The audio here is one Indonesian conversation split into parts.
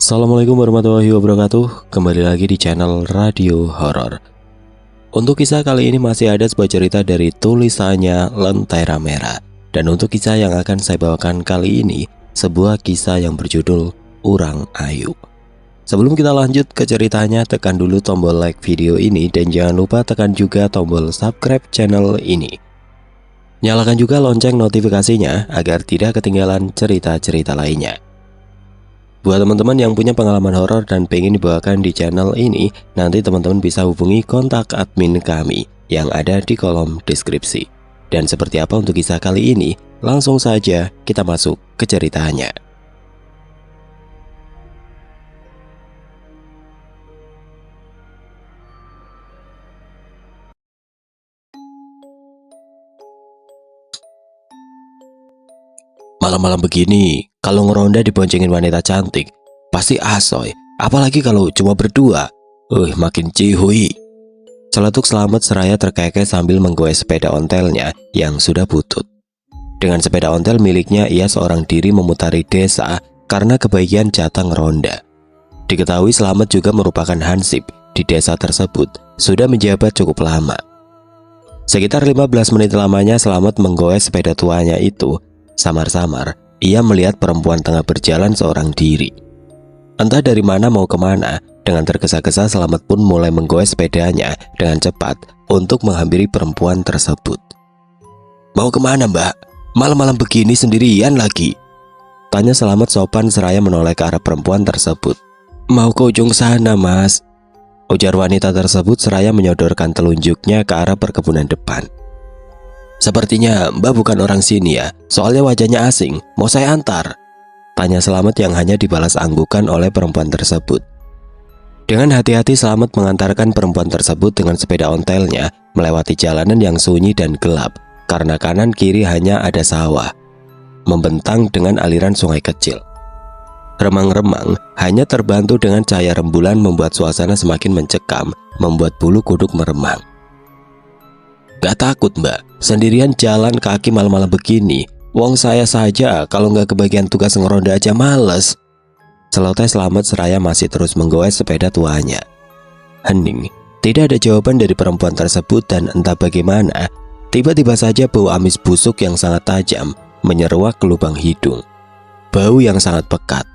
Assalamualaikum warahmatullahi wabarakatuh. Kembali lagi di channel Radio Horor. Untuk kisah kali ini masih ada sebuah cerita dari tulisannya Lentera Merah. Dan untuk kisah yang akan saya bawakan kali ini, sebuah kisah yang berjudul Urang Ayu. Sebelum kita lanjut ke ceritanya, tekan dulu tombol like video ini dan jangan lupa tekan juga tombol subscribe channel ini. Nyalakan juga lonceng notifikasinya agar tidak ketinggalan cerita-cerita lainnya. Buat teman-teman yang punya pengalaman horor dan pengen dibawakan di channel ini, nanti teman-teman bisa hubungi kontak admin kami yang ada di kolom deskripsi. Dan seperti apa untuk kisah kali ini, langsung saja kita masuk ke ceritanya. Malam-malam begini, kalau ngeronda diboncengin wanita cantik, pasti asoy. Apalagi kalau cuma berdua, makin cihui. Celetuk Slamet seraya terkekeh sambil menggoes sepeda ontelnya yang sudah butut. Dengan sepeda ontel miliknya, ia seorang diri memutari desa karena kebagian jatah ngeronda. Diketahui Slamet juga merupakan hansip di desa tersebut, sudah menjabat cukup lama. Sekitar 15 menit lamanya Slamet menggoes sepeda tuanya itu. Samar-samar, ia melihat perempuan tengah berjalan seorang diri. Entah dari mana mau kemana, dengan tergesa-gesa Slamet pun mulai menggoes sepedanya dengan cepat untuk menghampiri perempuan tersebut. "Mau kemana, Mbak? Malam-malam begini sendirian lagi?" tanya Slamet sopan seraya menoleh ke arah perempuan tersebut. "Mau ke ujung sana, Mas," ujar wanita tersebut seraya menyodorkan telunjuknya ke arah perkebunan depan. "Sepertinya Mbak bukan orang sini ya, soalnya wajahnya asing, mau saya antar?" tanya Slamet yang hanya dibalas anggukan oleh perempuan tersebut. Dengan hati-hati Slamet mengantarkan perempuan tersebut dengan sepeda ontelnya melewati jalanan yang sunyi dan gelap, karena kanan kiri hanya ada sawah, membentang dengan aliran sungai kecil. Remang-remang hanya terbantu dengan cahaya rembulan membuat suasana semakin mencekam, membuat bulu kuduk meremang. "Gak takut, Mbak? Sendirian jalan kaki malam-malam begini. Wong saya saja kalau nggak kebagian tugas ngeronda aja males," celoteh Slamet seraya masih terus menggoes sepeda tuanya. Hening, tidak ada jawaban dari perempuan tersebut dan entah bagaimana, tiba-tiba saja bau amis busuk yang sangat tajam menyeruak ke lubang hidung. Bau yang sangat pekat.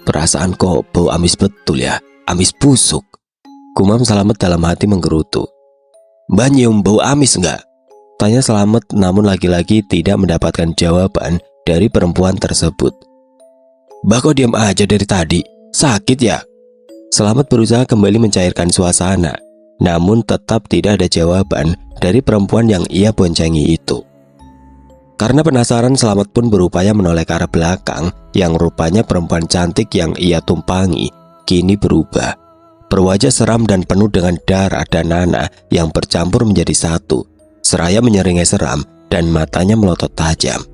"Perasaan kok bau amis betul ya, amis busuk," gumam Slamet dalam hati menggerutu. "Mbak nyium bau amis nggak?" tanya Slamet, namun lagi-lagi tidak mendapatkan jawaban dari perempuan tersebut. "Mbak kok diam aja dari tadi? Sakit ya?" Slamet berusaha kembali mencairkan suasana, namun tetap tidak ada jawaban dari perempuan yang ia boncengi itu. Karena penasaran, Slamet pun berupaya menoleh ke arah belakang yang rupanya perempuan cantik yang ia tumpangi kini berubah. Berwajah seram dan penuh dengan darah dan nanah yang bercampur menjadi satu, seraya menyeringai seram dan matanya melotot tajam.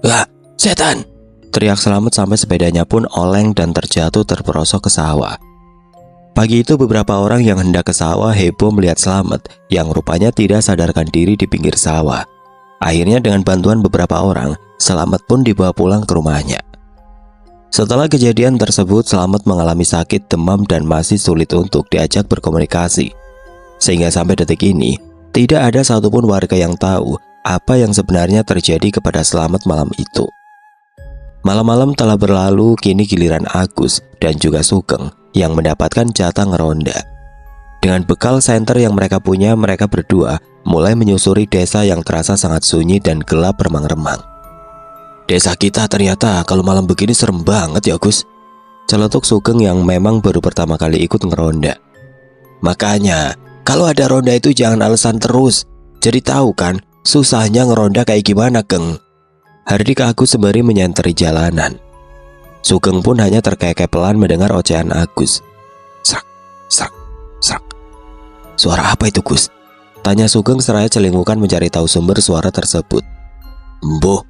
"Wah, setan!" teriak Slamet sampai sepedanya pun oleng dan terjatuh terperosok ke sawah. Pagi itu beberapa orang yang hendak ke sawah heboh melihat Slamet yang rupanya tidak sadarkan diri di pinggir sawah. Akhirnya dengan bantuan beberapa orang, Slamet pun dibawa pulang ke rumahnya. Setelah kejadian tersebut, Slamet mengalami sakit demam dan masih sulit untuk diajak berkomunikasi. Sehingga sampai detik ini, tidak ada satupun warga yang tahu apa yang sebenarnya terjadi kepada Slamet malam itu. Malam-malam telah berlalu, kini giliran Agus dan juga Sugeng yang mendapatkan jatah ngeronda. Dengan bekal senter yang mereka punya, mereka berdua mulai menyusuri desa yang terasa sangat sunyi dan gelap remang-remang. "Desa kita ternyata kalau malam begini serem banget ya, Gus," celetuk Sugeng yang memang baru pertama kali ikut ngeronda. "Makanya kalau ada ronda itu jangan alasan terus. Jadi tahu kan susahnya ngeronda kayak gimana, Geng," hardik Agus sembari menyenteri jalanan. Sugeng pun hanya terkekeh pelan mendengar ocehan Agus. "Srak, srak, srak. Suara apa itu, Gus?" tanya Sugeng seraya celingukan mencari tahu sumber suara tersebut. "Mboh,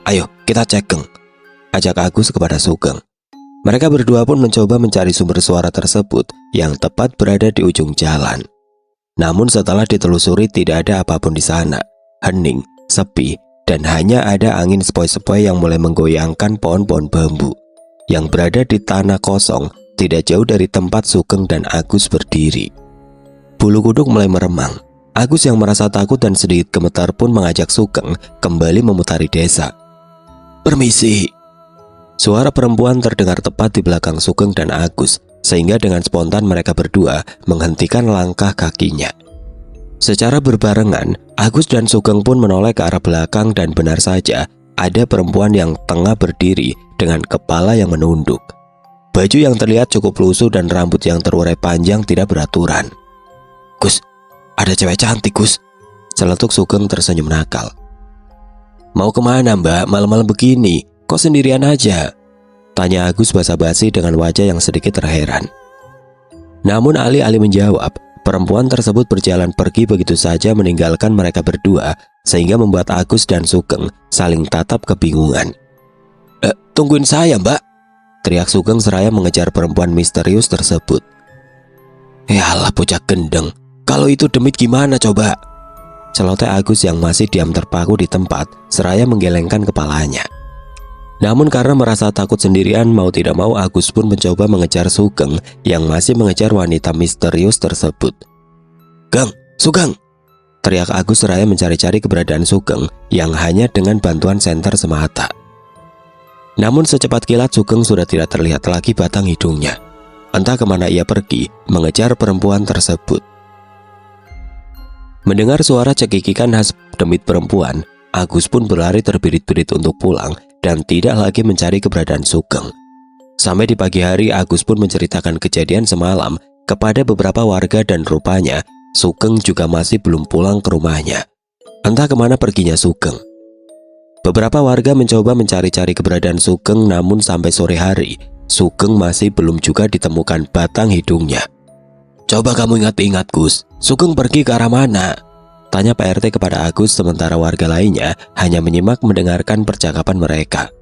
ayo kita cek, Geng," ajak Agus kepada Sugeng. Mereka berdua pun mencoba mencari sumber suara tersebut yang tepat berada di ujung jalan. Namun setelah ditelusuri tidak ada apapun di sana. Hening, sepi, dan hanya ada angin sepoi-sepoi yang mulai menggoyangkan pohon-pohon bambu. yang berada di tanah kosong tidak jauh dari tempat Sugeng dan Agus berdiri. Bulu kuduk mulai meremang. Agus yang merasa takut dan sedikit gemetar pun mengajak Sugeng kembali memutari desa. "Permisi." Suara perempuan terdengar tepat di belakang Sugeng dan Agus, sehingga dengan spontan mereka berdua menghentikan langkah kakinya. Secara berbarengan, Agus dan Sugeng pun menoleh ke arah belakang dan benar saja ada perempuan yang tengah berdiri dengan kepala yang menunduk. Baju yang terlihat cukup lusuh dan rambut yang terurai panjang tidak beraturan. "Gus, ada cewek cantik, Gus," celetuk Sugeng tersenyum nakal. "Mau kemana, Mbak? Malam-malam begini, kok sendirian aja?" tanya Agus basa-basi dengan wajah yang sedikit terheran. Namun alih-alih menjawab, perempuan tersebut berjalan pergi begitu saja meninggalkan mereka berdua, sehingga membuat Agus dan Sugeng saling tatap kebingungan. Tungguin saya, Mbak," teriak Sugeng seraya mengejar perempuan misterius tersebut. "Yalah bocah gendeng, kalau itu demit gimana coba?" celoteh Agus yang masih diam terpaku di tempat seraya menggelengkan kepalanya. Namun karena merasa takut sendirian, mau tidak mau Agus pun mencoba mengejar Sugeng yang masih mengejar wanita misterius tersebut. "Gang, Sugeng!" teriak Agus seraya mencari-cari keberadaan Sugeng yang hanya dengan bantuan senter semata. Namun secepat kilat Sugeng sudah tidak terlihat lagi batang hidungnya. Entah kemana ia pergi mengejar perempuan tersebut. Mendengar suara cekikikan khas demit perempuan, Agus pun berlari terbirit-birit untuk pulang dan tidak lagi mencari keberadaan Sugeng. Sampai di pagi hari, Agus pun menceritakan kejadian semalam kepada beberapa warga dan rupanya Sugeng juga masih belum pulang ke rumahnya. Entah kemana perginya Sugeng. Beberapa warga mencoba mencari-cari keberadaan Sugeng, namun sampai sore hari Sugeng masih belum juga ditemukan batang hidungnya. "Coba kamu ingat-ingat, Gus, Sugeng pergi ke arah mana?" tanya Pak RT kepada Agus, sementara warga lainnya hanya menyimak mendengarkan percakapan mereka.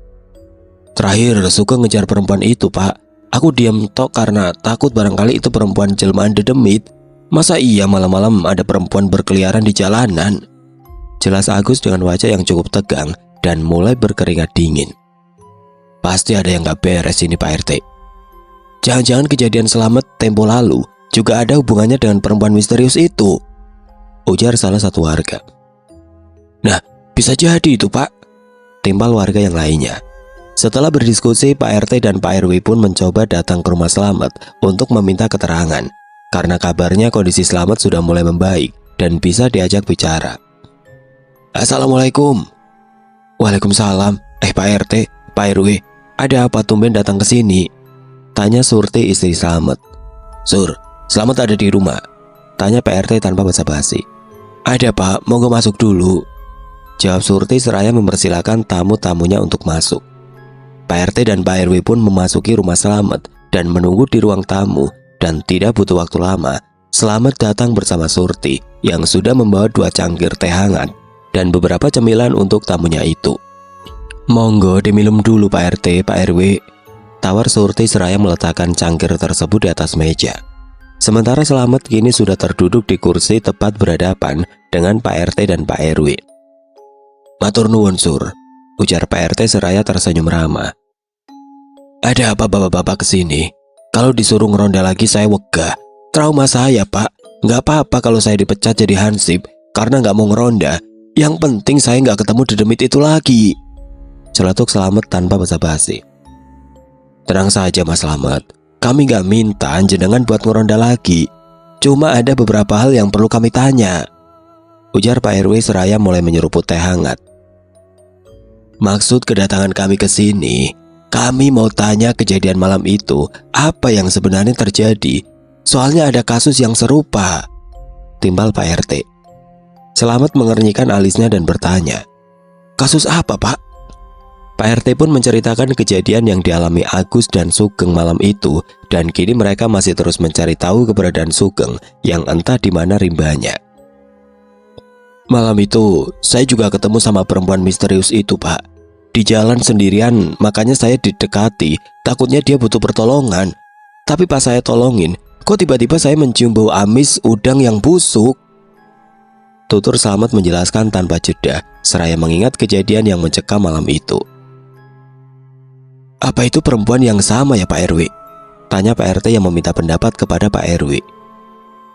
"Terakhir Sugeng ngejar perempuan itu, Pak. Aku diam tok karena takut barangkali itu perempuan jelmaan dedemit. Masa iya malam-malam ada perempuan berkeliaran di jalanan?" jelas Agus dengan wajah yang cukup tegang dan mulai berkeringat dingin. "Pasti ada yang gak beres ini, Pak RT. Jangan-jangan kejadian Selamet tempo lalu juga ada hubungannya dengan perempuan misterius itu," ujar salah satu warga. "Nah, bisa jadi itu, Pak," timpal warga yang lainnya. Setelah berdiskusi, Pak RT dan Pak RW pun mencoba datang ke rumah Slamet untuk meminta keterangan, karena kabarnya kondisi Slamet sudah mulai membaik dan bisa diajak bicara. "Assalamualaikum." "Waalaikumsalam. Pak RT, Pak RW, ada apa tumben datang ke sini?" tanya Surti istri Slamet. "Sur, Slamet ada di rumah," tanya Pak RT tanpa basa-basi. "Ada, Pak, monggo masuk dulu," jawab Surti seraya mempersilahkan tamu-tamunya untuk masuk. Pak RT dan Pak RW pun memasuki rumah Slamet dan menunggu di ruang tamu, dan tidak butuh waktu lama Slamet datang bersama Surti yang sudah membawa 2 cangkir teh hangat dan beberapa cemilan untuk tamunya itu. "Monggo diminum dulu, Pak RT, Pak RW," tawar Surti seraya meletakkan cangkir tersebut di atas meja. Sementara Slamet kini sudah terduduk di kursi tepat berhadapan dengan Pak RT dan Pak RW. "Matur nuwun, Sur," ujar Pak RT seraya tersenyum ramah. "Ada apa bapak-bapak kesini? Kalau disuruh ngeronda lagi saya wegah. Trauma saya, Pak. Nggak apa-apa kalau saya dipecat jadi hansip karena nggak mau ngeronda. Yang penting saya nggak ketemu dedemit itu lagi," celetuk Slamet tanpa basa-basi. "Tenang saja, Mas Slamet. Kami nggak minta jenengan buat ngeronda lagi. Cuma ada beberapa hal yang perlu kami tanya," ujar Pak RW seraya mulai menyeruput teh hangat. "Maksud kedatangan kami ke sini, kami mau tanya kejadian malam itu apa yang sebenarnya terjadi. Soalnya ada kasus yang serupa," timbal Pak RT. Slamet mengernyitkan alisnya dan bertanya, "Kasus apa, Pak?" Pak RT pun menceritakan kejadian yang dialami Agus dan Sugeng malam itu, dan kini mereka masih terus mencari tahu keberadaan Sugeng yang entah di mana rimbanya. "Malam itu saya juga ketemu sama perempuan misterius itu, Pak. Di jalan sendirian, makanya saya didekati, takutnya dia butuh pertolongan. Tapi pas saya tolongin, kok tiba-tiba saya mencium bau amis udang yang busuk," tutur Slamet menjelaskan tanpa jeda, seraya mengingat kejadian yang mencekam malam itu. Apa itu perempuan yang sama ya Pak RW? Tanya Pak RT yang meminta pendapat kepada Pak RW.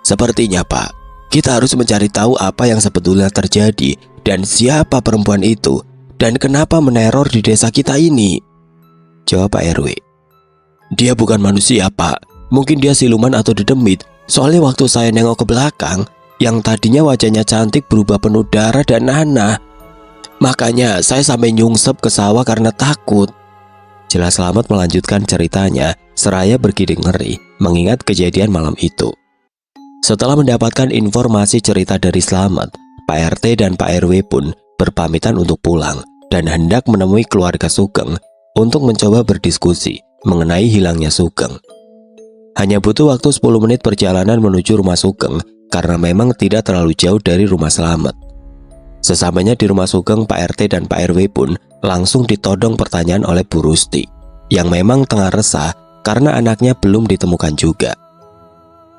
Sepertinya Pak, kita harus mencari tahu apa yang sebetulnya terjadi dan siapa perempuan itu dan kenapa meneror di desa kita ini, jawab Pak RW. Dia bukan manusia Pak, mungkin dia siluman atau dedemit. Soalnya waktu saya nengok ke belakang, yang tadinya wajahnya cantik berubah penuh darah dan nanah. Makanya saya sampai nyungsep ke sawah karena takut. Jelas Slamet melanjutkan ceritanya seraya bergidik ngeri mengingat kejadian malam itu. Setelah mendapatkan informasi cerita dari Slamet, Pak RT dan Pak RW pun berpamitan untuk pulang dan hendak menemui keluarga Sugeng untuk mencoba berdiskusi mengenai hilangnya Sugeng. Hanya butuh waktu 10 menit perjalanan menuju rumah Sugeng karena memang tidak terlalu jauh dari rumah Slamet. Sesampainya di rumah Sugeng, Pak RT dan Pak RW pun langsung ditodong pertanyaan oleh Bu Rusti yang memang tengah resah karena anaknya belum ditemukan juga.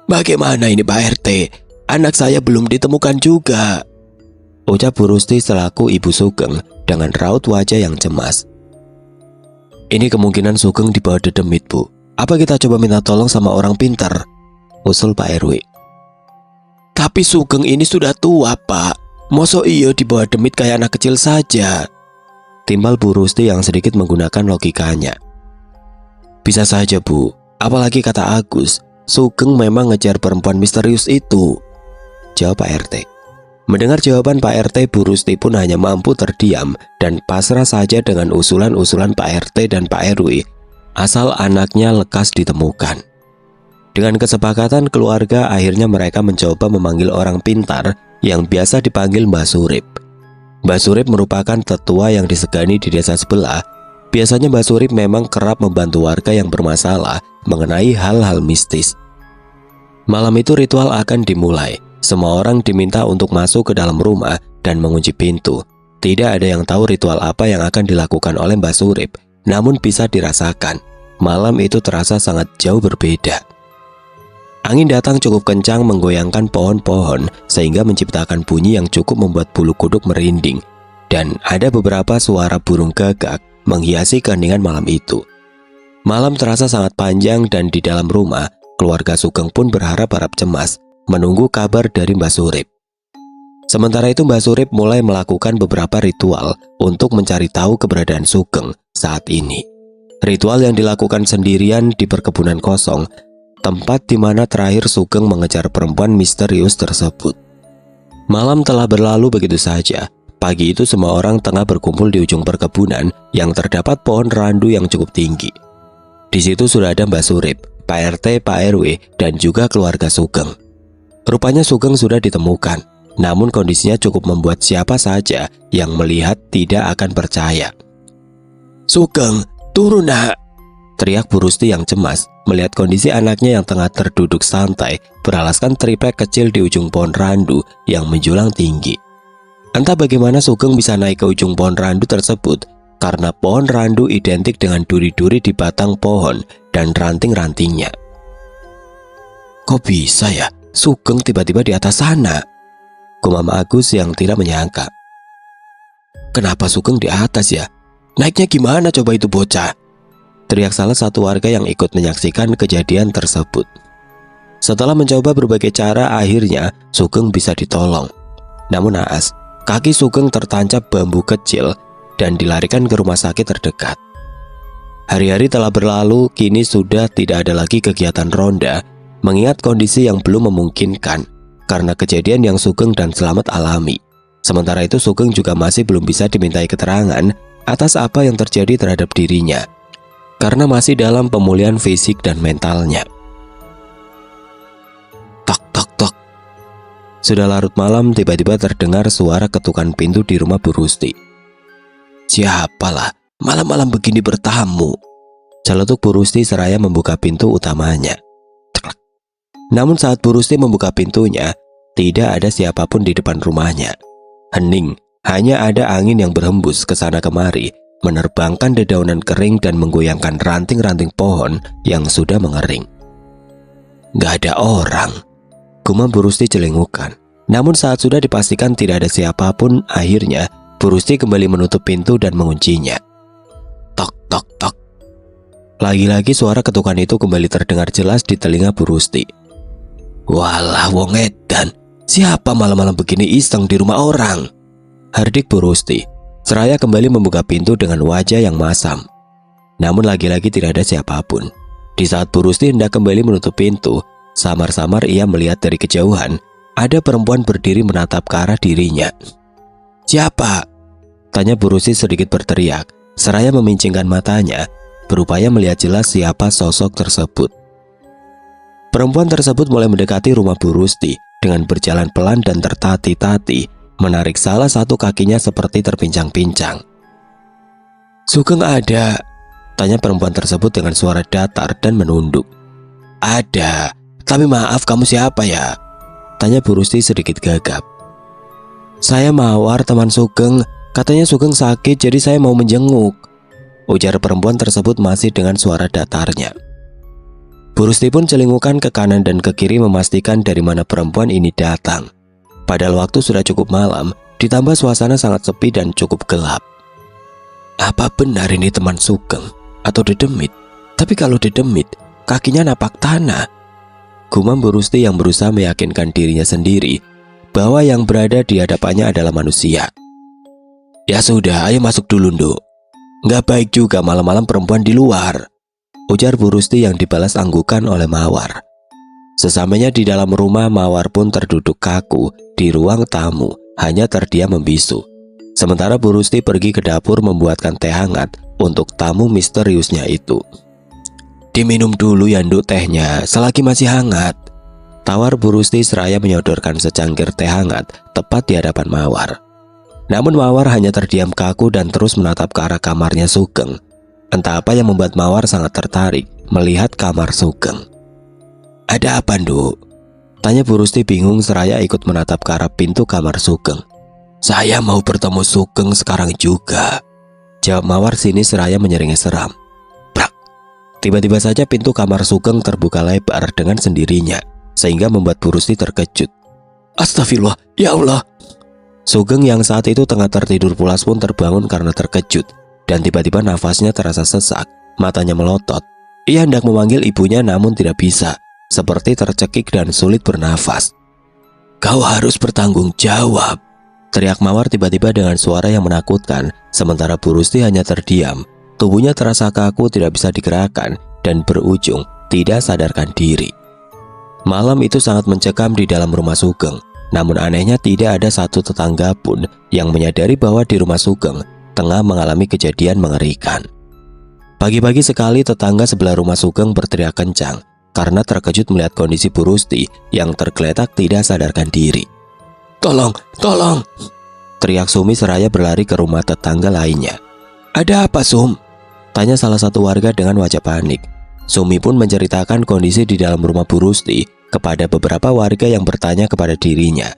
Bagaimana ini Pak RT? Anak saya belum ditemukan juga, ucap Bu Rusti selaku ibu Sugeng dengan raut wajah yang cemas. Ini kemungkinan Sugeng dibawa dedemit Bu. Apa kita coba minta tolong sama orang pintar? Usul Pak RW. Tapi Sugeng ini sudah tua Pak. Mosok iyo dibawa demit kayak anak kecil saja, timbal Bu Rusti yang sedikit menggunakan logikanya. Bisa saja Bu, apalagi kata Agus, Sugeng memang ngejar perempuan misterius itu, jawab Pak RT. Mendengar jawaban Pak RT, Bu Rusti pun hanya mampu terdiam dan pasrah saja dengan usulan-usulan Pak RT dan Pak RW, asal anaknya lekas ditemukan. Dengan kesepakatan keluarga, akhirnya mereka mencoba memanggil orang pintar yang biasa dipanggil Mbah Surip. Mbah Surip merupakan tetua yang disegani di desa sebelah. Biasanya Mbah Surip memang kerap membantu warga yang bermasalah mengenai hal-hal mistis. Malam itu ritual akan dimulai. Semua orang diminta untuk masuk ke dalam rumah dan mengunci pintu. Tidak ada yang tahu ritual apa yang akan dilakukan oleh Mbah Surip, namun bisa dirasakan, malam itu terasa sangat jauh berbeda. Angin datang cukup kencang menggoyangkan pohon-pohon sehingga menciptakan bunyi yang cukup membuat bulu kuduk merinding. Dan ada beberapa suara burung gagak menghiasi keheningan malam itu. Malam terasa sangat panjang dan di dalam rumah, keluarga Sugeng pun berharap-harap cemas menunggu kabar dari Mbah Surip. Sementara itu Mbah Surip mulai melakukan beberapa ritual untuk mencari tahu keberadaan Sugeng saat ini. Ritual yang dilakukan sendirian di perkebunan kosong, tempat di mana terakhir Sugeng mengejar perempuan misterius tersebut. Malam telah berlalu begitu saja. Pagi itu semua orang tengah berkumpul di ujung perkebunan yang terdapat pohon randu yang cukup tinggi. Di situ sudah ada Mbah Surip, Pak RT, Pak RW, dan juga keluarga Sugeng. Rupanya Sugeng sudah ditemukan, namun kondisinya cukup membuat siapa saja yang melihat tidak akan percaya. Sugeng, turun nak, teriak Bu Rusti yang cemas melihat kondisi anaknya yang tengah terduduk santai beralaskan triplek kecil di ujung pohon randu yang menjulang tinggi. Entah bagaimana Sugeng bisa naik ke ujung pohon randu tersebut karena pohon randu identik dengan duri-duri di batang pohon dan ranting-rantingnya. Kok bisa ya Sugeng tiba-tiba di atas sana? Gumam Agus yang tidak menyangka. Kenapa Sugeng di atas ya? Naiknya gimana coba itu bocah? Teriak salah satu warga yang ikut menyaksikan kejadian tersebut. Setelah mencoba berbagai cara, akhirnya Sugeng bisa ditolong. Namun naas, kaki Sugeng tertancap bambu kecil dan dilarikan ke rumah sakit terdekat. Hari-hari telah berlalu, kini sudah tidak ada lagi kegiatan ronda, mengingat kondisi yang belum memungkinkan karena kejadian yang Sugeng dan Slamet alami. Sementara itu Sugeng juga masih belum bisa dimintai keterangan atas apa yang terjadi terhadap dirinya, karena masih dalam pemulihan fisik dan mentalnya. Tok tok tok. Sudah larut malam, tiba-tiba terdengar suara ketukan pintu di rumah Bu Rusti. Siapalah, malam-malam begini bertamu, celetuk Bu Rusti seraya membuka pintu utamanya. Namun saat Bu Rusti membuka pintunya, tidak ada siapapun di depan rumahnya. Hening, hanya ada angin yang berhembus ke sana kemari, menerbangkan dedaunan kering dan menggoyangkan ranting-ranting pohon yang sudah mengering. Gak ada orang, gumam Bu Rusti celingukan. Namun saat sudah dipastikan tidak ada siapapun, akhirnya Bu Rusti kembali menutup pintu dan menguncinya. Tok tok tok. Lagi-lagi suara ketukan itu kembali terdengar jelas di telinga Bu Rusti. Walah wong edan, siapa malam-malam begini iseng di rumah orang? Hardik Bu Rusti. Seraya kembali membuka pintu dengan wajah yang masam. Namun lagi-lagi tidak ada siapapun. Di saat Bu Rusti hendak kembali menutup pintu, samar-samar ia melihat dari kejauhan ada perempuan berdiri menatap ke arah dirinya. Siapa? Tanya Bu Rusti sedikit berteriak, seraya memincingkan matanya, berupaya melihat jelas siapa sosok tersebut. Perempuan tersebut mulai mendekati rumah Bu Rusti dengan berjalan pelan dan tertati-tati, menarik salah satu kakinya seperti terpincang-pincang. Sugeng ada? Tanya perempuan tersebut dengan suara datar dan menunduk. Ada, tapi maaf kamu siapa ya? Tanya Bu Rusti sedikit gagap. Saya Mawar, teman Sugeng. Katanya Sugeng sakit jadi saya mau menjenguk, ujar perempuan tersebut masih dengan suara datarnya. Bu Rusti pun celingukan ke kanan dan ke kiri memastikan dari mana perempuan ini datang. Padahal waktu sudah cukup malam, ditambah suasana sangat sepi dan cukup gelap. Apa benar ini teman Sugeng? Atau dedemit? Tapi kalau dedemit, kakinya napak tanah. Gumam Bu Rusti yang berusaha meyakinkan dirinya sendiri bahwa yang berada di hadapannya adalah manusia. Ya sudah, ayo masuk dulu, Nduk. Nggak baik juga malam-malam perempuan di luar, ujar Bu Rusti yang dibalas anggukan oleh Mawar. Sesampainya di dalam rumah, Mawar pun terduduk kaku di ruang tamu, hanya terdiam membisu. Sementara Bu Rusti pergi ke dapur membuatkan teh hangat untuk tamu misteriusnya itu. Diminum dulu ya Nduk tehnya, selagi masih hangat, tawar Bu Rusti seraya menyodorkan secangkir teh hangat tepat di hadapan Mawar. Namun Mawar hanya terdiam kaku dan terus menatap ke arah kamarnya Sugeng. Entah apa yang membuat Mawar sangat tertarik melihat kamar Sugeng. Ada apa Nduk? Tanya Bu Rusti bingung seraya ikut menatap ke arah pintu kamar Sugeng. Saya mau bertemu Sugeng sekarang juga, jawab Mawar sini seraya menyeringai seram. Brak! Tiba-tiba saja pintu kamar Sugeng terbuka lebar dengan sendirinya, sehingga membuat Bu Rusti terkejut. Astagfirullah, ya Allah! Sugeng yang saat itu tengah tertidur pulas pun terbangun karena terkejut, dan tiba-tiba nafasnya terasa sesak, matanya melotot. Ia hendak memanggil ibunya namun tidak bisa, seperti tercekik dan sulit bernafas. Kau harus bertanggung jawab, teriak Mawar tiba-tiba dengan suara yang menakutkan, sementara Bu Rusti hanya terdiam. Tubuhnya terasa kaku, tidak bisa digerakkan, dan berujung tidak sadarkan diri. Malam itu sangat mencekam di dalam rumah Sugeng. Namun anehnya tidak ada satu tetangga pun yang menyadari bahwa di rumah Sugeng tengah mengalami kejadian mengerikan. Pagi-pagi sekali tetangga sebelah rumah Sugeng berteriak kencang karena terkejut melihat kondisi Bu Rusti yang tergeletak tidak sadarkan diri. Tolong, tolong! Teriak Sumi seraya berlari ke rumah tetangga lainnya. Ada apa Sum? Tanya salah satu warga dengan wajah panik. Sumi pun menceritakan kondisi di dalam rumah Bu Rusti kepada beberapa warga yang bertanya kepada dirinya.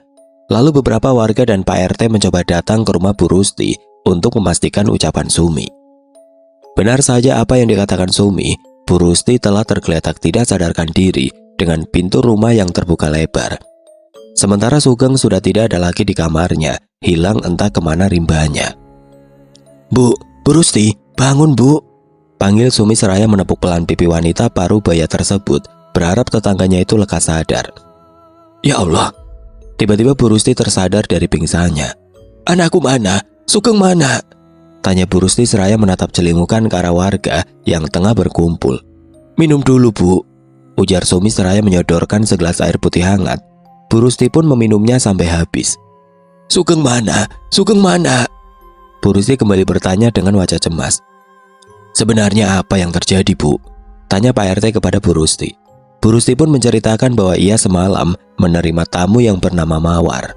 Lalu beberapa warga dan Pak RT mencoba datang ke rumah Bu Rusti untuk memastikan ucapan Sumi. Benar saja apa yang dikatakan Sumi, Bu Rusti telah tergeletak tidak sadarkan diri dengan pintu rumah yang terbuka lebar. Sementara Sugeng sudah tidak ada lagi di kamarnya, hilang entah kemana rimbanya. Bu Rusti, bangun Bu, panggil Sumi seraya menepuk pelan pipi wanita paruh baya tersebut, berharap tetangganya itu lekas sadar. Ya Allah, tiba-tiba Bu Rusti tersadar dari pingsannya. Anakku mana? Sugeng mana? Tanya Bu Rusti seraya menatap celingukan ke arah warga yang tengah berkumpul. Minum dulu Bu, ujar Sumi seraya menyodorkan segelas air putih hangat. Bu Rusti pun meminumnya sampai habis. Sugeng mana? Sugeng mana? Bu Rusti kembali bertanya dengan wajah cemas. Sebenarnya apa yang terjadi Bu? Tanya Pak RT kepada Bu Rusti. Bu Rusti pun menceritakan bahwa ia semalam menerima tamu yang bernama Mawar.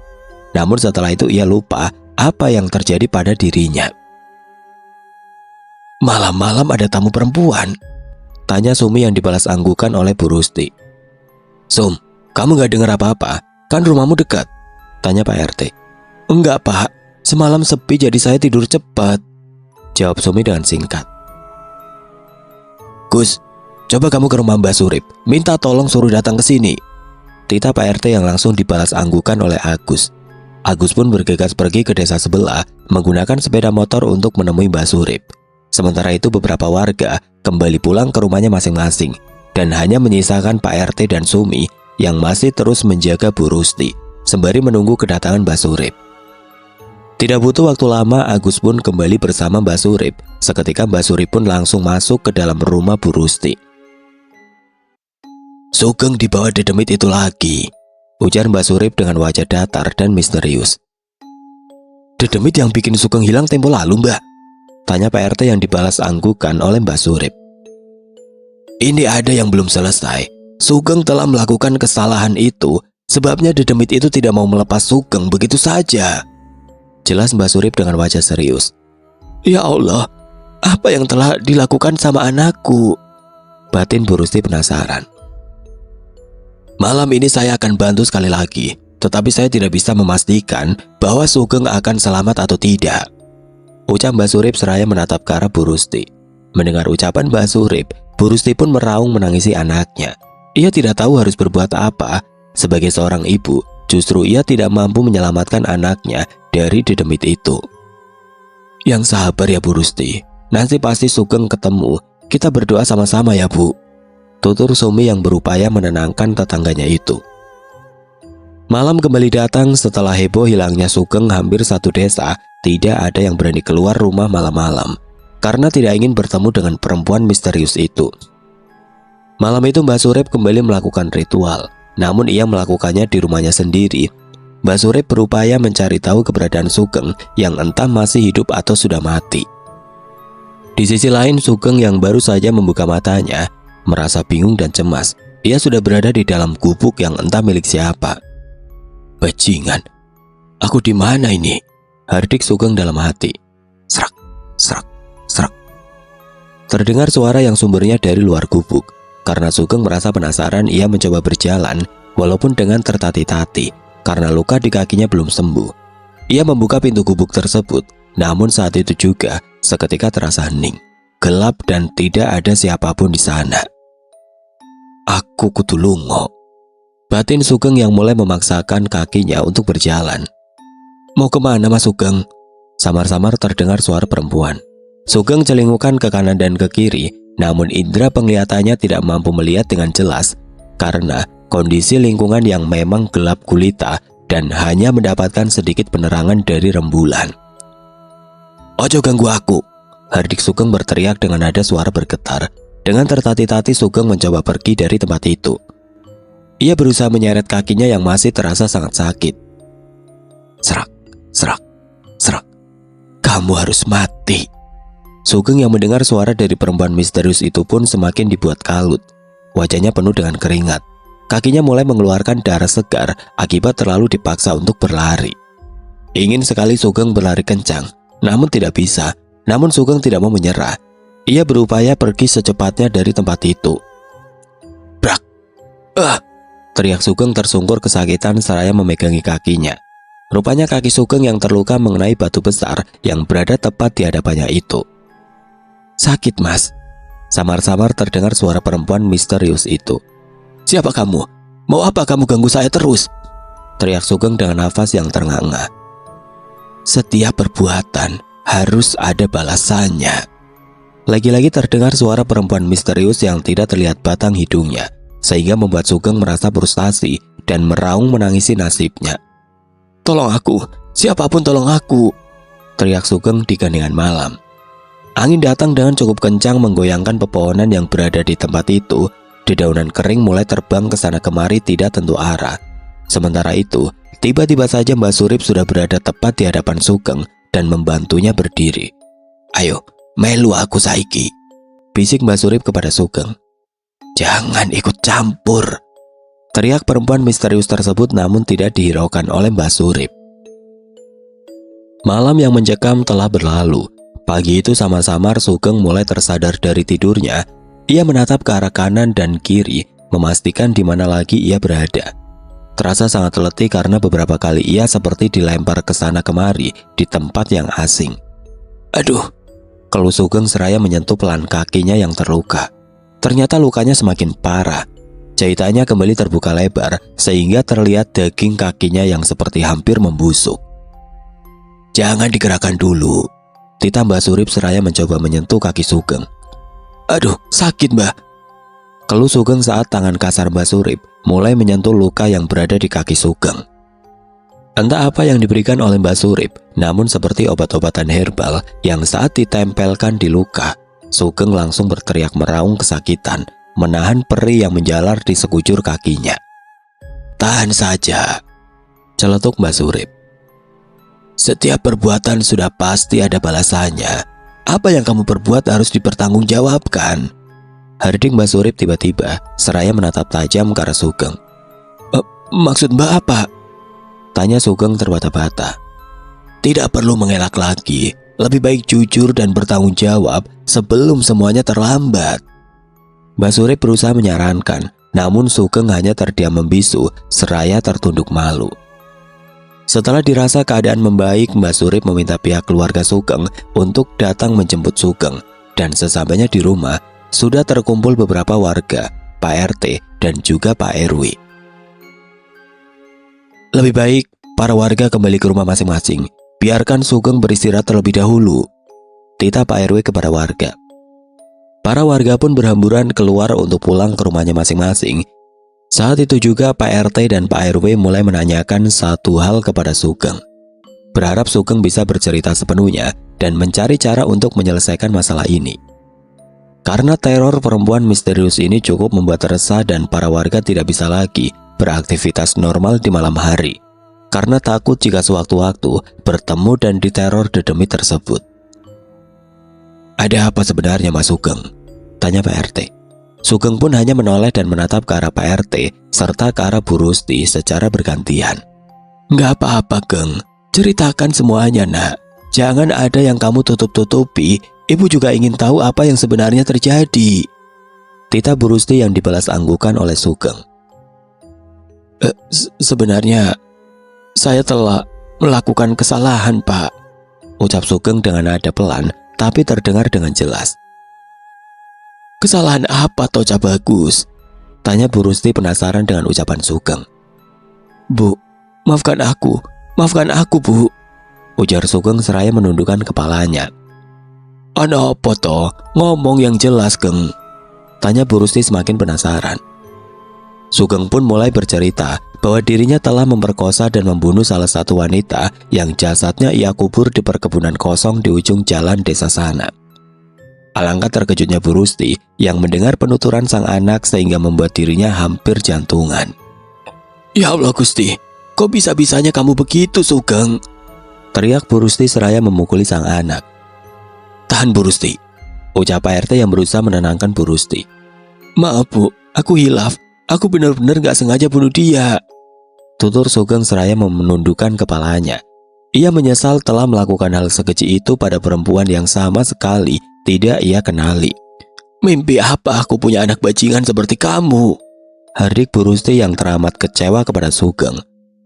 Namun setelah itu ia lupa apa yang terjadi pada dirinya. Malam-malam ada tamu perempuan? Tanya Sumi yang dibalas anggukan oleh Bu Rusti. Sum, kamu gak dengar apa-apa? Kan rumahmu dekat? Tanya Pak RT. Enggak Pak, semalam sepi jadi saya tidur cepat, jawab Sumi dengan singkat. Gus, coba kamu ke rumah Mbak Surip, minta tolong suruh datang ke sini, titah Pak RT yang langsung dibalas anggukan oleh Agus. Agus pun bergegas pergi ke desa sebelah menggunakan sepeda motor untuk menemui Mbak Surip. Sementara itu beberapa warga kembali pulang ke rumahnya masing-masing dan hanya menyisakan Pak RT dan Sumi yang masih terus menjaga Bu Rusti sembari menunggu kedatangan Mbak Surip. Tidak butuh waktu lama, Agus pun kembali bersama Mbak Surip. Seketika Mbak Surip pun langsung masuk ke dalam rumah Bu Rusti. "Sugeng dibawa dedemit itu lagi," ujar Mbak Surip dengan wajah datar dan misterius. "Dedemit yang bikin Sugeng hilang tempo lalu, Mbak?" tanya Pak RT yang dibalas anggukan oleh Mbak Surip. "Ini ada yang belum selesai. Sugeng telah melakukan kesalahan itu, sebabnya dedemit itu tidak mau melepas Sugeng begitu saja," jelas Mbak Surip dengan wajah serius. "Ya Allah, apa yang telah dilakukan sama anakku?" batin Bu Rusti penasaran. "Malam ini saya akan bantu sekali lagi, tetapi saya tidak bisa memastikan bahwa Sugeng akan selamat atau tidak," ucap Mbak Surip seraya menatap ke arah Bu Rusti. Mendengar ucapan Mbak Surip, Bu Rusti pun meraung menangisi anaknya. Ia tidak tahu harus berbuat apa. Sebagai seorang ibu, justru ia tidak mampu menyelamatkan anaknya dari dedemit itu. "Yang sabar ya Bu Rusti, nanti pasti Sugeng ketemu. Kita berdoa sama-sama ya Bu," tutur Sumi yang berupaya menenangkan tetangganya itu. Malam kembali datang setelah heboh hilangnya Sugeng. Hampir satu desa tidak ada yang berani keluar rumah malam-malam karena tidak ingin bertemu dengan perempuan misterius itu. Malam itu Mbak Surip kembali melakukan ritual, namun ia melakukannya di rumahnya sendiri. Mbak Surip berupaya mencari tahu keberadaan Sugeng yang entah masih hidup atau sudah mati. Di sisi lain, Sugeng yang baru saja membuka matanya merasa bingung dan cemas. Ia sudah berada di dalam gubuk yang entah milik siapa. "Bajingan, aku di mana ini?" hardik Sugeng dalam hati. Serak, serak, serak. Terdengar suara yang sumbernya dari luar gubuk. Karena Sugeng merasa penasaran, ia mencoba berjalan walaupun dengan tertati-tati karena luka di kakinya belum sembuh. Ia membuka pintu gubuk tersebut, namun saat itu juga seketika terasa hening, gelap dan tidak ada siapapun di sana. "Aku kudu lungo," batin Sugeng yang mulai memaksakan kakinya untuk berjalan. "Mau kemana Mas Sugeng?" Samar-samar terdengar suara perempuan. Sugeng celingukan ke kanan dan ke kiri, namun indera penglihatannya tidak mampu melihat dengan jelas karena kondisi lingkungan yang memang gelap gulita dan hanya mendapatkan sedikit penerangan dari rembulan. "Ojo ganggu aku," hardik Sugeng berteriak dengan nada suara bergetar. Dengan tertati-tati Sugeng mencoba pergi dari tempat itu. Ia berusaha menyeret kakinya yang masih terasa sangat sakit. Serak, serak, serak. "Kamu harus mati." Sugeng yang mendengar suara dari perempuan misterius itu pun semakin dibuat kalut. Wajahnya penuh dengan keringat. Kakinya mulai mengeluarkan darah segar akibat terlalu dipaksa untuk berlari. Ingin sekali Sugeng berlari kencang, namun tidak bisa. Namun Sugeng tidak mau menyerah. Ia berupaya pergi secepatnya dari tempat itu. "Brak! Teriak Sugeng tersungkur kesakitan seraya memegangi kakinya. Rupanya kaki Sugeng yang terluka mengenai batu besar yang berada tepat di hadapannya itu. "Sakit, Mas." Samar-samar terdengar suara perempuan misterius itu. "Siapa kamu? Mau apa kamu ganggu saya terus?" teriak Sugeng dengan nafas yang ternganga. "Setiap perbuatan harus ada balasannya." Lagi-lagi terdengar suara perempuan misterius yang tidak terlihat batang hidungnya, sehingga membuat Sugeng merasa frustasi dan meraung menangisi nasibnya. "Tolong aku, siapapun tolong aku!" teriak Sugeng di keheningan malam. Angin datang dengan cukup kencang menggoyangkan pepohonan yang berada di tempat itu. Dedaunan kering mulai terbang ke sana kemari tidak tentu arah. Sementara itu, tiba-tiba saja Mbak Surip sudah berada tepat di hadapan Sugeng dan membantunya berdiri. "Ayo, melu aku saiki," bisik Mbak Surip kepada Sugeng. "Jangan ikut campur," teriak perempuan misterius tersebut, namun tidak dihiraukan oleh Mbak Surip. Malam yang mencekam telah berlalu. Pagi itu samar-samar Sugeng mulai tersadar dari tidurnya. Ia menatap ke arah kanan dan kiri, memastikan di mana lagi ia berada. Terasa sangat letih karena beberapa kali ia seperti dilempar ke sana kemari di tempat yang asing. "Aduh," keluh Sugeng seraya menyentuh pelan kakinya yang terluka. Ternyata lukanya semakin parah. Jahitannya kembali terbuka lebar sehingga terlihat daging kakinya yang seperti hampir membusuk. "Jangan digerakkan dulu," Ditambah Surip seraya mencoba menyentuh kaki Sugeng. Aduh, sakit Mbah. Keluh Sugeng saat tangan kasar Mbah Surip mulai menyentuh luka yang berada di kaki Sugeng. Entah apa yang diberikan oleh Mbah Surip, namun seperti obat-obatan herbal yang saat ditempelkan di luka, Sugeng langsung berteriak meraung kesakitan, menahan perih yang menjalar di sekujur kakinya. Tahan saja, celetuk Mbah Surip. Setiap perbuatan sudah pasti ada balasannya. Apa yang kamu perbuat harus dipertanggungjawabkan. Hardik Mbah Surip tiba-tiba seraya menatap tajam ke arah Sugeng. Maksud Mbak apa? Tanya Sugeng terbata-bata. Tidak perlu mengelak lagi. Lebih baik jujur dan bertanggung jawab sebelum semuanya terlambat. Mbah Surip berusaha menyarankan, namun Sugeng hanya terdiam membisu seraya tertunduk malu. Setelah dirasa keadaan membaik, Mbah Surip meminta pihak keluarga Sugeng untuk datang menjemput Sugeng. Dan sesampainya di rumah, sudah terkumpul beberapa warga, Pak RT, dan juga Pak RW. Lebih baik para warga kembali ke rumah masing-masing. Biarkan Sugeng beristirahat terlebih dahulu, titah Pak RW kepada warga. Para warga pun berhamburan keluar untuk pulang ke rumahnya masing-masing. Saat itu juga Pak RT dan Pak RW mulai menanyakan satu hal kepada Sugeng. Berharap Sugeng bisa bercerita sepenuhnya dan mencari cara untuk menyelesaikan masalah ini. Karena teror perempuan misterius ini cukup membuat resah dan para warga tidak bisa lagi beraktivitas normal di malam hari. Karena takut jika sewaktu-waktu bertemu dan diteror dedemi tersebut. Ada apa sebenarnya Mas Sugeng? Tanya Pak RT. Sugeng pun hanya menoleh dan menatap ke arah Pak RT serta ke arah Bu Rusti secara bergantian. Nggak apa-apa Geng, ceritakan semuanya nak. Jangan ada yang kamu tutup-tutupi. Ibu juga ingin tahu apa yang sebenarnya terjadi. Titah Bu Rusti yang dibalas anggukan oleh Sugeng. Sebenarnya saya telah melakukan kesalahan Pak, ucap Sugeng dengan nada pelan tapi terdengar dengan jelas. Kesalahan apa toh Bagus? Tanya Bu Rusti penasaran dengan ucapan Sugeng. Bu, maafkan aku Bu, ujar Sugeng seraya menundukkan kepalanya. Ana apa toh? Ngomong yang jelas Geng, tanya Bu Rusti semakin penasaran. Sugeng pun mulai bercerita bahwa dirinya telah memperkosa dan membunuh salah satu wanita yang jasadnya ia kubur di perkebunan kosong di ujung jalan desa sana. Alangkah terkejutnya Bu Rusti yang mendengar penuturan sang anak sehingga membuat dirinya hampir jantungan. Ya Allah Gusti, kok bisa-bisanya kamu begitu Sugeng? Teriak Bu Rusti seraya memukuli sang anak. Tahan Bu Rusti, ucap Pak RT yang berusaha menenangkan Bu Rusti. Maaf Bu, aku hilaf. Aku benar-benar gak sengaja bunuh dia, tutur Sugeng seraya menundukkan kepalanya. Ia menyesal telah melakukan hal sekecil itu pada perempuan yang sama sekali tidak ia kenali. Mimpi apa aku punya anak bajingan seperti kamu? Hardik Bu Rusti yang teramat kecewa kepada Sugeng.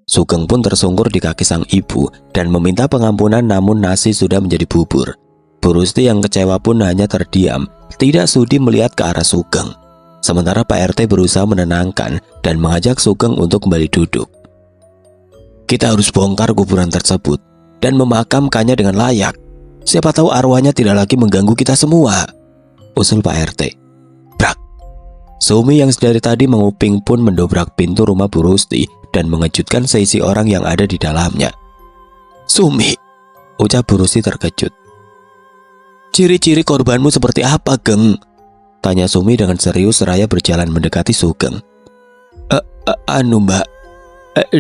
Sugeng pun tersungkur di kaki sang ibu dan meminta pengampunan, namun nasi sudah menjadi bubur. Bu Rusti yang kecewa pun hanya terdiam, tidak sudi melihat ke arah Sugeng. Sementara Pak RT berusaha menenangkan dan mengajak Sugeng untuk kembali duduk. Kita harus bongkar kuburan tersebut dan memakamkannya dengan layak. Siapa tahu arwahnya tidak lagi mengganggu kita semua, usul Pak RT. Brak. Sumi yang sedari tadi menguping pun mendobrak pintu rumah Bu Rusti dan mengejutkan seisi orang yang ada di dalamnya. Sumi, ucap Bu Rusti terkejut. Ciri-ciri korbanmu seperti apa, Geng? Tanya Sumi dengan serius seraya berjalan mendekati Sugeng. Mbak,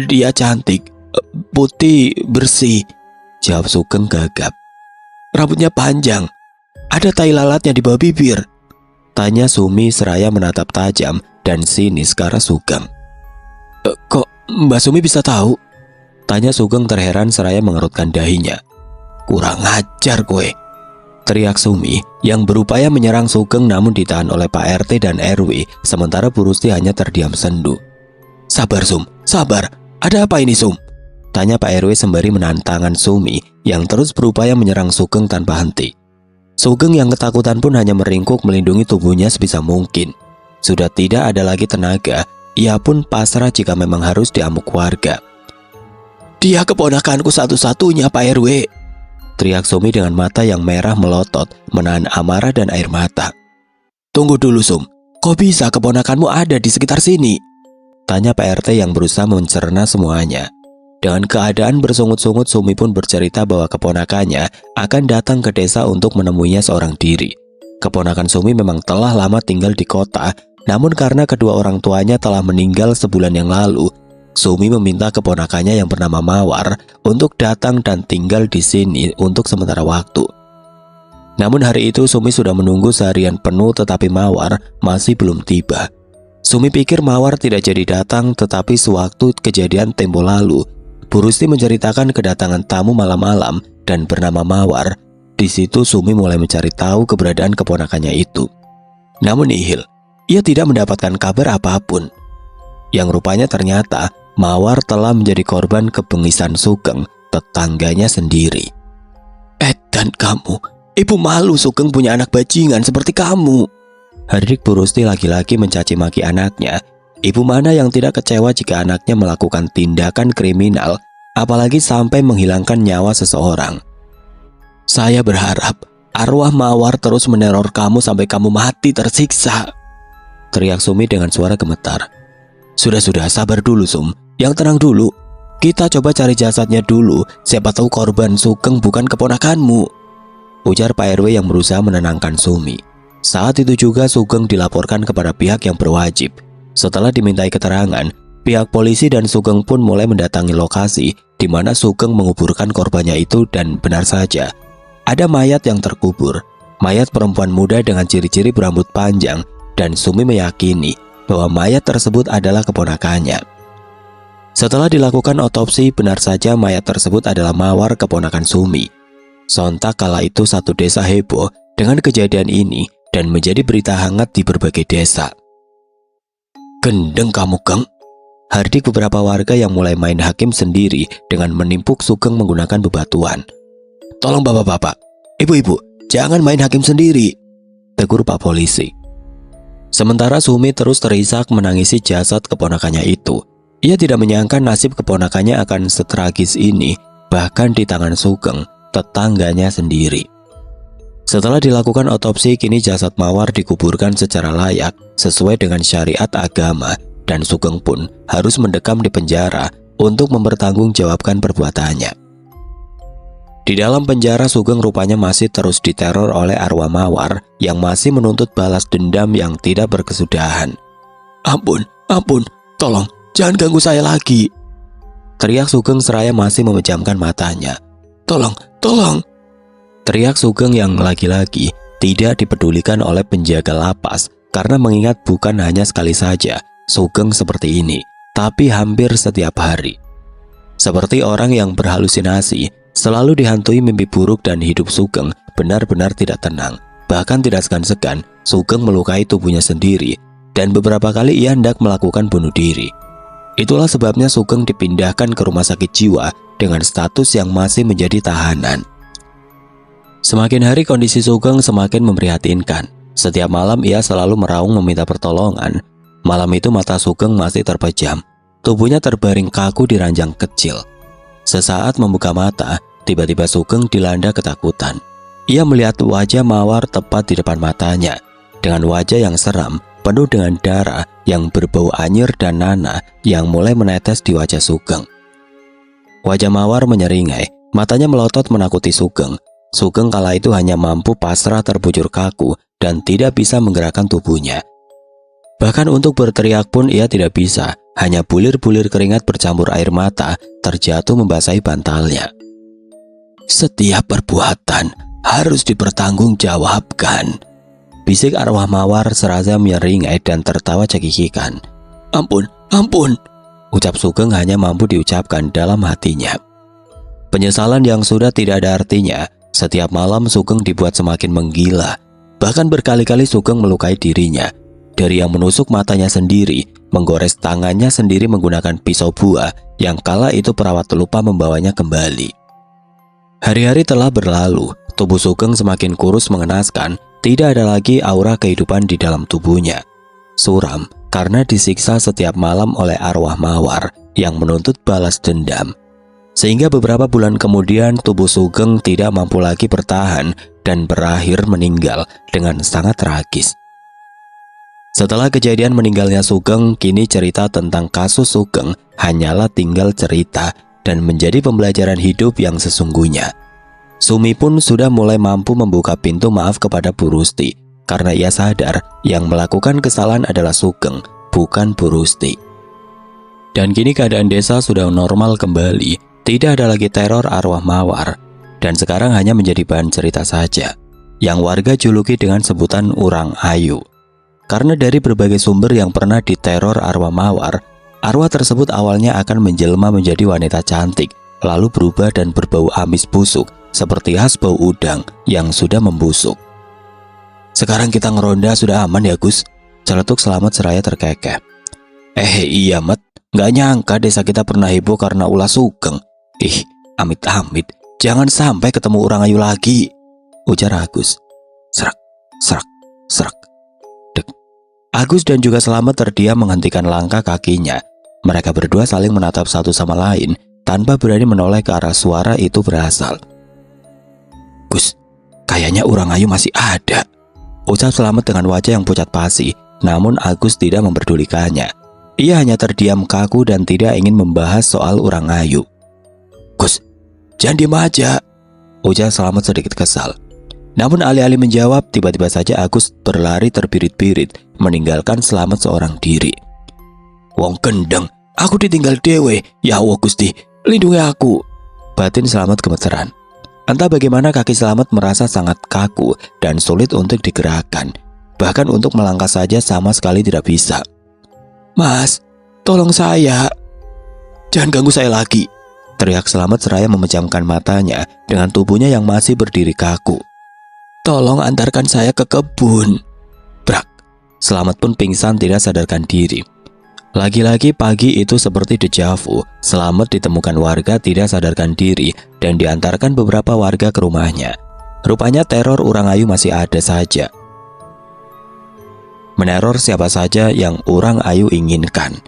dia cantik, putih, bersih, jawab Sugeng gagap. Rambutnya panjang, ada tai lalatnya di bawah bibir, tanya Sumi seraya menatap tajam dan sinis ke arah Sugeng. Kok Mbak Sumi bisa tahu? Tanya Sugeng terheran seraya mengerutkan dahinya. Kurang ajar kowe, teriak Sumi yang berupaya menyerang Sugeng namun ditahan oleh Pak RT dan RW, sementara Bu Rusti hanya terdiam sendu. Sabar Sum, sabar, ada apa ini Sum? Tanya Pak RW sembari menahan tangan Sumi yang terus berupaya menyerang Sugeng tanpa henti. Sugeng yang ketakutan pun hanya meringkuk melindungi tubuhnya sebisa mungkin. Sudah tidak ada lagi tenaga, ia pun pasrah jika memang harus diamuk warga. Dia keponakanku satu-satunya Pak RW, teriak Sumi dengan mata yang merah melotot, menahan amarah dan air mata. Tunggu dulu Sum, kok bisa keponakanmu ada di sekitar sini? Tanya Pak RT yang berusaha mencerna semuanya. Dengan keadaan bersungut-sungut, Sumi pun bercerita bahwa keponakannya akan datang ke desa untuk menemuinya seorang diri. Keponakan Sumi memang telah lama tinggal di kota, namun karena kedua orang tuanya telah meninggal sebulan yang lalu, Sumi meminta keponakannya yang bernama Mawar untuk datang dan tinggal di sini untuk sementara waktu. Namun hari itu Sumi sudah menunggu seharian penuh tetapi Mawar masih belum tiba. Sumi pikir Mawar tidak jadi datang, tetapi sewaktu kejadian tempo lalu, Bu Rusti menceritakan kedatangan tamu malam-malam dan bernama Mawar. Di situ Sumi mulai mencari tahu keberadaan keponakannya itu. Namun nihil, ia tidak mendapatkan kabar apapun. Yang rupanya ternyata Mawar telah menjadi korban kebengisan Sugeng, tetangganya sendiri. Dan kamu, ibu malu Sugeng punya anak bajingan seperti kamu. Hardik Bu Rusti lagi-lagi mencaci maki anaknya. Ibu mana yang tidak kecewa jika anaknya melakukan tindakan kriminal, apalagi sampai menghilangkan nyawa seseorang. Saya berharap arwah Mawar terus meneror kamu sampai kamu mati tersiksa, teriak Sumi dengan suara gemetar. Sudah, sabar dulu Sum, yang tenang dulu. Kita coba cari jasadnya dulu, siapa tahu korban Sugeng bukan keponakanmu, ujar Pak RW yang berusaha menenangkan Sumi. Saat itu juga Sugeng dilaporkan kepada pihak yang berwajib. Setelah dimintai keterangan, pihak polisi dan Sugeng pun mulai mendatangi lokasi di mana Sugeng menguburkan korbannya itu, dan benar saja, ada mayat yang terkubur. Mayat perempuan muda dengan ciri-ciri berambut panjang, dan Sumi meyakini bahwa mayat tersebut adalah keponakannya. Setelah dilakukan otopsi, benar saja mayat tersebut adalah Mawar, keponakan Sumi. Sontak kala itu satu desa heboh dengan kejadian ini dan menjadi berita hangat di berbagai desa. Gendeng kamu Geng, hardik beberapa warga yang mulai main hakim sendiri dengan menimpuk Sugeng menggunakan bebatuan. Tolong bapak-bapak, ibu-ibu, jangan main hakim sendiri, tegur Pak Polisi. Sementara Sumi terus terisak menangisi jasad keponakannya itu. Ia tidak menyangka nasib keponakannya akan setragis ini, bahkan di tangan Sugeng, tetangganya sendiri. Setelah dilakukan otopsi, kini jasad Mawar dikuburkan secara layak sesuai dengan syariat agama, dan Sugeng pun harus mendekam di penjara untuk mempertanggungjawabkan perbuatannya. Di dalam penjara, Sugeng rupanya masih terus diteror oleh arwah Mawar yang masih menuntut balas dendam yang tidak berkesudahan. Ampun, tolong, jangan ganggu saya lagi, teriak Sugeng seraya masih memejamkan matanya. Tolong, teriak Sugeng yang lagi-lagi tidak dipedulikan oleh penjaga lapas, karena mengingat bukan hanya sekali saja Sugeng seperti ini, tapi hampir setiap hari. Seperti orang yang berhalusinasi, selalu dihantui mimpi buruk dan hidup Sugeng benar-benar tidak tenang. Bahkan tidak segan-segan Sugeng melukai tubuhnya sendiri, dan beberapa kali ia hendak melakukan bunuh diri. Itulah sebabnya Sugeng dipindahkan ke rumah sakit jiwa dengan status yang masih menjadi tahanan. Semakin hari kondisi Sugeng semakin memprihatinkan. Setiap malam ia selalu meraung meminta pertolongan. Malam itu mata Sugeng masih terpejam. Tubuhnya terbaring kaku di ranjang kecil. Sesaat membuka mata, tiba-tiba Sugeng dilanda ketakutan. Ia melihat wajah Mawar tepat di depan matanya. Dengan wajah yang seram, penuh dengan darah yang berbau anyir dan nanah yang mulai menetes di wajah Sugeng. Wajah Mawar menyeringai, matanya melotot menakuti Sugeng. Sugeng kala itu hanya mampu pasrah terbujur kaku dan tidak bisa menggerakkan tubuhnya. Bahkan untuk berteriak pun ia tidak bisa, hanya bulir-bulir keringat bercampur air mata terjatuh membasahi bantalnya. Setiap perbuatan harus dipertanggungjawabkan, bisik arwah Mawar serasa menyeringai dan tertawa cekikikan. Ampun, ucap Sugeng hanya mampu diucapkan dalam hatinya. Penyesalan yang sudah tidak ada artinya. Setiap malam Sugeng dibuat semakin menggila. Bahkan berkali-kali Sugeng melukai dirinya. Dari yang menusuk matanya sendiri, menggores tangannya sendiri menggunakan pisau buah yang kala itu perawat lupa membawanya kembali. Hari-hari telah berlalu, tubuh Sugeng semakin kurus mengenaskan, tidak ada lagi aura kehidupan di dalam tubuhnya. Suram karena disiksa setiap malam oleh arwah Mawar yang menuntut balas dendam. Sehingga beberapa bulan kemudian tubuh Sugeng tidak mampu lagi bertahan dan berakhir meninggal dengan sangat tragis. Setelah kejadian meninggalnya Sugeng, kini cerita tentang kasus Sugeng hanyalah tinggal cerita dan menjadi pembelajaran hidup yang sesungguhnya. Sumi pun sudah mulai mampu membuka pintu maaf kepada Bu Rusti karena ia sadar yang melakukan kesalahan adalah Sugeng, bukan Bu Rusti. Dan kini keadaan desa sudah normal kembali, tidak ada lagi teror arwah mawar, dan sekarang hanya menjadi bahan cerita saja, yang warga juluki dengan sebutan Urang Ayu. Karena dari berbagai sumber yang pernah diteror arwah mawar, arwah tersebut awalnya akan menjelma menjadi wanita cantik, lalu berubah dan berbau amis busuk, seperti khas bau udang yang sudah membusuk. "Sekarang kita ngeronda sudah aman ya Gus?" Celetuk Selamat seraya terkekeh. Iya Mat, nggak nyangka desa kita pernah heboh karena ulah Sugeng. Amit-amit, jangan sampai ketemu Urang Ayu lagi, ujar Agus. Serak, serak, serak. Dek. Agus dan juga Selamat terdiam menghentikan langkah kakinya. Mereka berdua saling menatap satu sama lain tanpa berani menoleh ke arah suara itu berasal. "Gus, kayaknya Urang Ayu masih ada," ucap Selamat dengan wajah yang pucat pasi. Namun Agus tidak memperdulikannya. Ia hanya terdiam kaku dan tidak ingin membahas soal Urang Ayu. "Gus, jangan diem aja," ujar Selamat sedikit kesal. Namun alih-alih menjawab, tiba-tiba saja Agus berlari terbirit-birit, meninggalkan Selamat seorang diri. "Wong gendeng, aku ditinggal dewe. Ya Allah Gusti, lindungi aku," batin Selamat gemeteran. Entah bagaimana kaki Selamat merasa sangat kaku dan sulit untuk digerakkan. Bahkan untuk melangkah saja sama sekali tidak bisa. "Mas, tolong saya. Jangan ganggu saya lagi," teriak Selamat seraya memejamkan matanya dengan tubuhnya yang masih berdiri kaku. "Tolong antarkan saya ke kebun." Brak. Selamat pun pingsan tidak sadarkan diri. Lagi-lagi pagi itu seperti dejavu. Selamat ditemukan warga tidak sadarkan diri dan diantarkan beberapa warga ke rumahnya. Rupanya teror Urang Ayu masih ada saja. Meneror siapa saja yang Urang Ayu inginkan.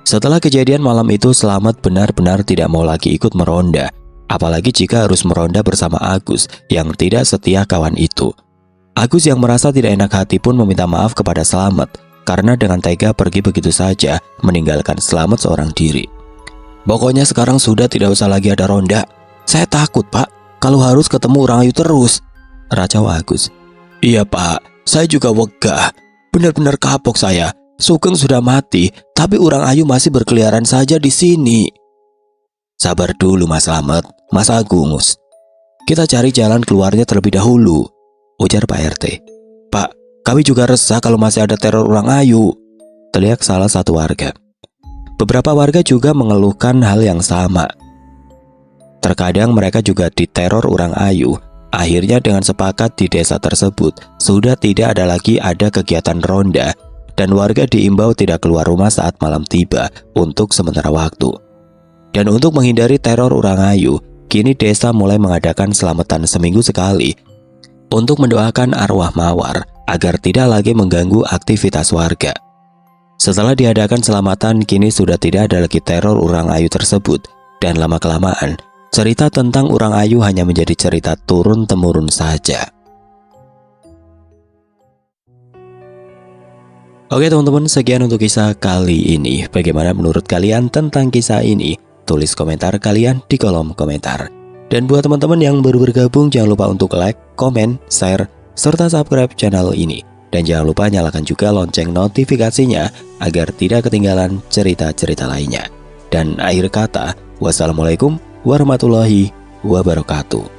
Setelah kejadian malam itu, Selamat benar-benar tidak mau lagi ikut meronda, apalagi jika harus meronda bersama Agus yang tidak setia kawan itu. Agus yang merasa tidak enak hati pun meminta maaf kepada Selamat karena dengan tega pergi begitu saja meninggalkan Selamat seorang diri. "Pokoknya sekarang sudah tidak usah lagi ada ronda. Saya takut Pak, kalau harus ketemu Urang Ayu terus," racau Agus. "Iya Pak, saya juga wegah. Benar-benar kapok saya. Sugeng sudah mati, tapi Urang Ayu masih berkeliaran saja di sini." "Sabar dulu Mas Slamet, Mas Agungus. Kita cari jalan keluarnya terlebih dahulu," ujar Pak RT. "Pak, kami juga resah kalau masih ada teror Urang Ayu," teriak salah satu warga. Beberapa warga juga mengeluhkan hal yang sama. Terkadang mereka juga diteror Urang Ayu. Akhirnya dengan sepakat di desa tersebut sudah tidak ada lagi ada kegiatan ronda dan warga diimbau tidak keluar rumah saat malam tiba untuk sementara waktu. Dan untuk menghindari teror Urang Ayu, kini desa mulai mengadakan selamatan seminggu sekali untuk mendoakan arwah mawar agar tidak lagi mengganggu aktivitas warga. Setelah diadakan selamatan, kini sudah tidak ada lagi teror Urang Ayu tersebut dan lama-kelamaan cerita tentang Urang Ayu hanya menjadi cerita turun-temurun saja. Oke teman-teman, sekian untuk kisah kali ini. Bagaimana menurut kalian tentang kisah ini? Tulis komentar kalian di kolom komentar. Dan buat teman-teman yang baru bergabung, jangan lupa untuk like, komen, share, serta subscribe channel ini. Dan jangan lupa nyalakan juga lonceng notifikasinya agar tidak ketinggalan cerita-cerita lainnya. Dan akhir kata, wassalamualaikum warahmatullahi wabarakatuh.